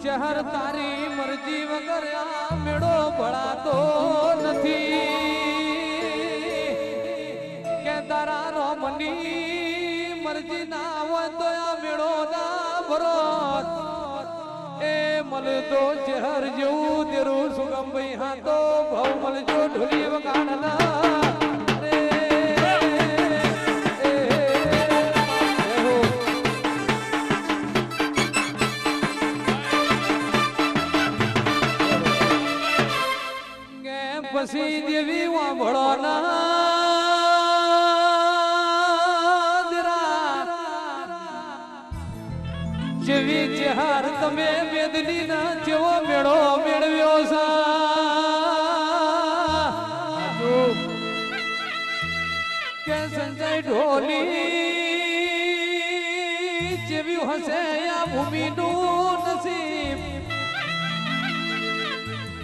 ચહર તારી મરજી વગર આ મેળો ભળાતો નથી કે તારા રોમની મરજી ના હોય તો આ મેળો ના ભરો એ મળતો ચહર જેવું તેરું સુગમ ભાઈ હા તો ભાવ મળજો ઢોલી વગાડના પછી દેવી વાંભળો ના જેવી ચહાર તમે મેદની ના જેવો મેળો મેળવ્યો કે સંજય ઢોલી જેવી હશે આ ભૂમિનું નસીબ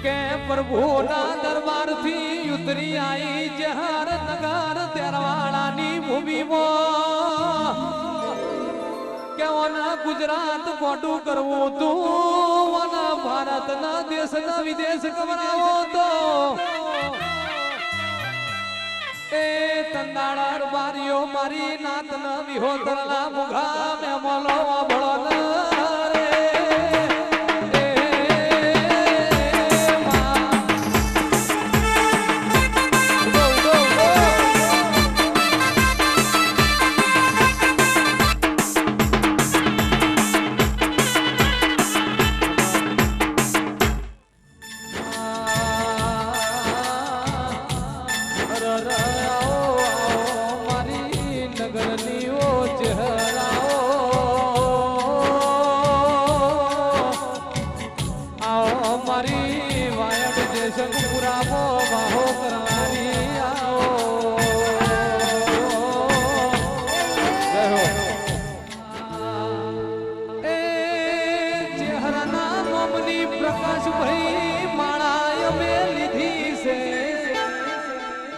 કે પ્રભુના દરબારથી ઉતરી આવી જહર નગર તેરવાળાની ભૂમિમાં કે ઓના ગુજરાત મોટું કરવું તું ઓના ભારતના દેશના વિદેશ કવરાવો તો એ તંદાળર બારીઓ મારી નાતના વિહોતરના મુઘા મે મોલો ભળો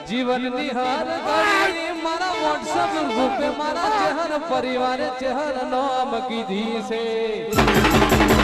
जीवन निहार गई मारा व्हाट्सएप ग्रुप पे मारा चहर परिवार चहर नाम की धी से